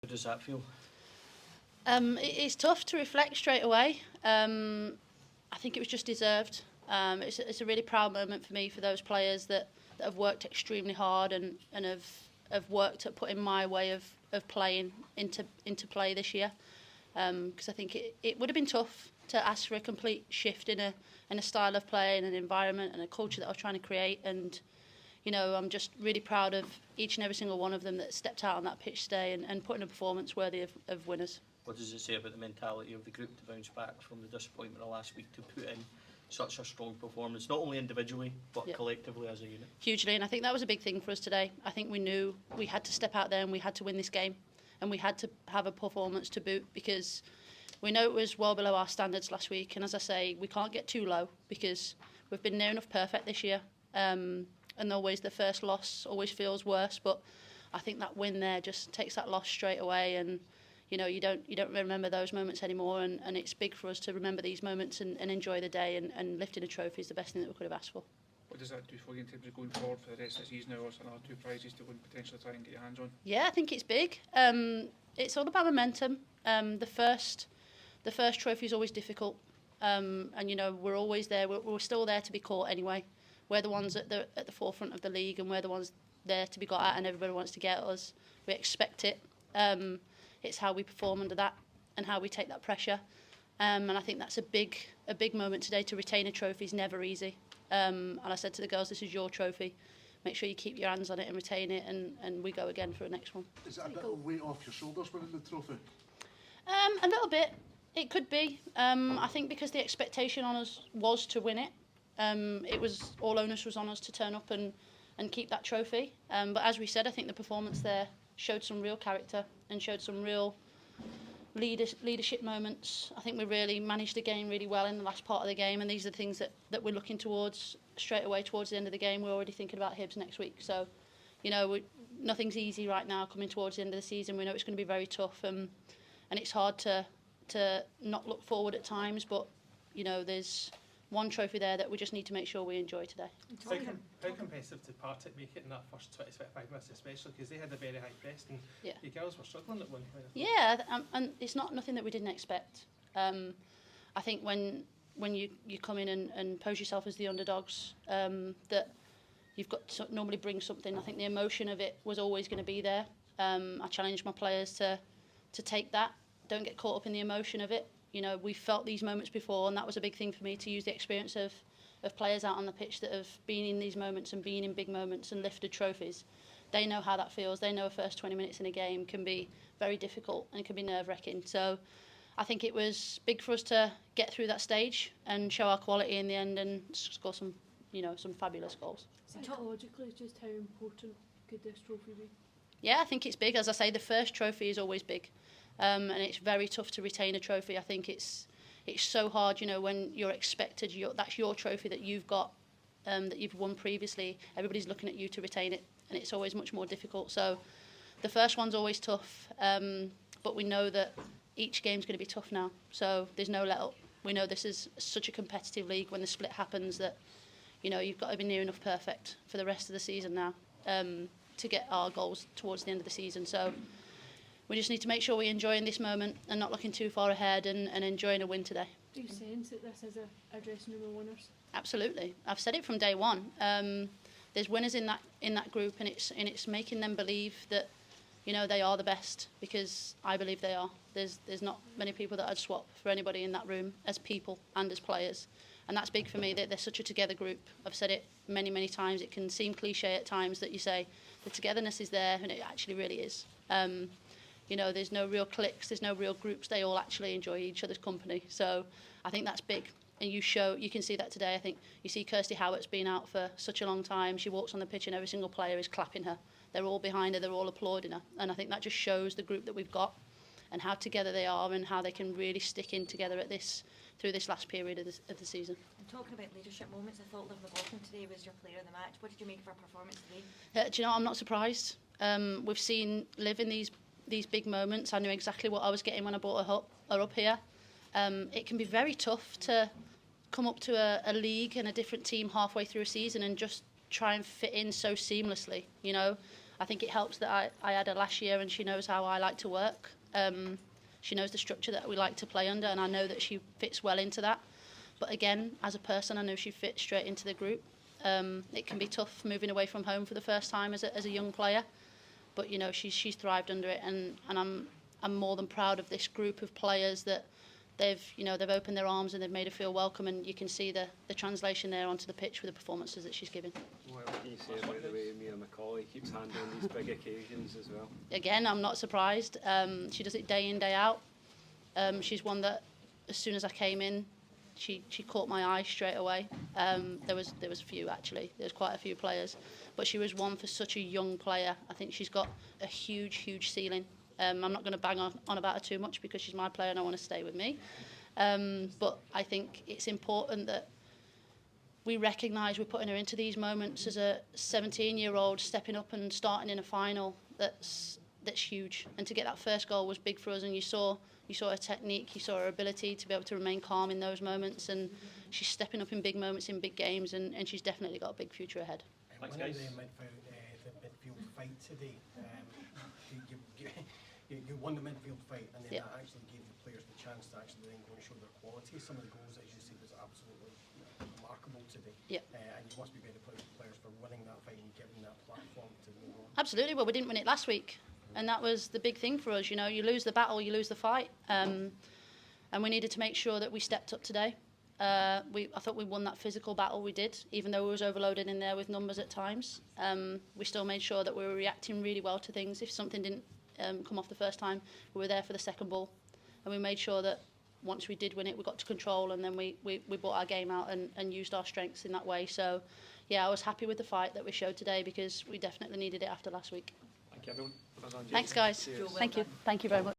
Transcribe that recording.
How does that feel? It's tough to reflect straight away. I think it was just deserved. It's a really proud moment for me, for those players that have worked extremely hard and have worked at putting my way of playing into play this year. Because I think it would have been tough to ask for a complete shift in a style of play and an environment and a culture that I was trying to create. And I'm just really proud of each and every single one of them that stepped out on that pitch today and put in a performance worthy of winners. What does it say about the mentality of the group to bounce back from the disappointment of last week to put in such a strong performance, not only individually but collectively as a unit? Hugely, and I think that was a big thing for us today. I think we knew we had to step out there and we had to win this game, and we had to have a performance to boot, because we know it was well below our standards last week. And as I say, we can't get too low because we've been near enough perfect this year. And always the first loss always feels worse, but I think that win there just takes that loss straight away, and you don't remember those moments anymore, and it's big for us to remember these moments and enjoy the day, and lifting a trophy is the best thing that we could have asked for. What does that do for you in terms of going forward for the rest of the season now? Or another 2 prizes to win, potentially try and get your hands on? Yeah, I think it's big. It's all about momentum. The first trophy is always difficult, and we're always there. We're still there to be caught anyway. We're the ones at the forefront of the league, and we're the ones there to be got at, and everybody wants to get us. We expect it. It's how we perform under that and how we take that pressure. And I think that's a big moment today. To retain a trophy is never easy. And I said to the girls, this is your trophy. Make sure you keep your hands on it and retain it, and we go again for the next one. Is it a bit of weight off your shoulders winning the trophy? A little bit. It could be. I think because the expectation on us was to win it. It was all onus was on us to turn up and keep that trophy. But as we said, I think the performance there showed some real character and showed some real leadership moments. I think we really managed the game really well in the last part of the game, and these are the things that we're looking towards straight away towards the end of the game. We're already thinking about Hibs next week. So, nothing's easy right now coming towards the end of the season. We know it's going to be very tough, and it's hard to not look forward at times, but, there's one trophy there that we just need to make sure we enjoy today. How competitive did Partick make it in that first 20-25 minutes, especially because they had a very high press and the girls were struggling at one point? Yeah, and it's nothing that we didn't expect. I think when you come in and pose yourself as the underdogs, that you've got to normally bring something. I think the emotion of it was always going to be there. I challenged my players to take that. Don't get caught up in the emotion of it. We've felt these moments before, and that was a big thing for me, to use the experience of players out on the pitch that have been in these moments and been in big moments and lifted trophies. They know how that feels. They know a first 20 minutes in a game can be very difficult and can be nerve-wracking. So I think it was big for us to get through that stage and show our quality in the end and score some fabulous goals. Psychologically, just how important could this trophy be? Yeah, I think it's big. As I say, the first trophy is always big. And it's very tough to retain a trophy. I think it's so hard, when you're expected, that's your trophy that you've got, that you've won previously. Everybody's looking at you to retain it, and it's always much more difficult. So the first one's always tough, but we know that each game's going to be tough now. So there's no let up. We know this is such a competitive league. When the split happens, that you've got to be near enough perfect for the rest of the season now, to get our goals towards the end of the season. So we just need to make sure we're enjoying this moment and not looking too far ahead, and enjoying a win today. Do you sense that this is a dressing room of winners? Absolutely. I've said it from day one. There's winners in that group, and it's making them believe that they are the best, because I believe they are. There's not many people that I'd swap for anybody in that room, as people and as players, and that's big for me. That they're such a together group. I've said it many times. It can seem cliche at times that you say the togetherness is there, and it actually really is. There's no real cliques, there's no real groups. They all actually enjoy each other's company. So I think that's big. And you can see that today. I think you see Kirsty Howart's been out for such a long time. She walks on the pitch and every single player is clapping her. They're all behind her, they're all applauding her. And I think that just shows the group that we've got and how together they are, and how they can really stick in together through this last period of the season. And talking about leadership moments, I thought Liv McLaughlin today was your player of the match. What did you make of her performance today? Do you know, I'm not surprised. We've seen Liv in these big moments. I knew exactly what I was getting when I brought her up here. It can be very tough to come up to a league and a different team halfway through a season and just try and fit in so seamlessly. I think it helps that I had her last year and she knows how I like to work. She knows the structure that we like to play under, and I know that she fits well into that. But again, as a person, I know she fits straight into the group. It can be tough moving away from home for the first time as a young player, but you know she's thrived under it, and I'm more than proud of this group of players that they've opened their arms and they've made her feel welcome, and you can see the translation there onto the pitch with the performances that she's given. What can you say about the way Mia McCauley keeps handling these big occasions as well? Again, I'm not surprised. She does it day in, day out. She's one that, as soon as I came in, she caught my eye straight away. There was a few actually. There's quite a few players, but she was one for such a young player. I think she's got a huge ceiling. I'm not going to bang on about her too much because she's my player and I want to stay with me. But I think it's important that we recognise we're putting her into these moments as a 17-year-old stepping up and starting in a final. That's huge. And to get that first goal was big for us. And you saw her technique, you saw her ability to be able to remain calm in those moments. And she's stepping up in big moments in big games, and she's definitely got a big future ahead. Thanks, guys. The midfield fight today. You won the midfield fight, and then that actually gave the players the chance to actually then go and show their quality. Some of the goals, as you said, was absolutely remarkable today. And you must be very proud of the players for winning that fight and giving that platform to move on. Absolutely. Well, we didn't win it last week, and that was the big thing for us. You know, you lose the battle, you lose the fight, and we needed to make sure that we stepped up today. I thought we won that physical battle. We did, even though we was overloaded in there with numbers at times. We still made sure that we were reacting really well to things. If something didn't come off the first time, we were there for the second ball, and we made sure that once we did win it, we got to control, and then we brought our game out and used our strengths in that way. So I was happy with the fight that we showed today because we definitely needed it after last week. Thank you, everyone. Thanks, guys. Cheers. Thank you very much.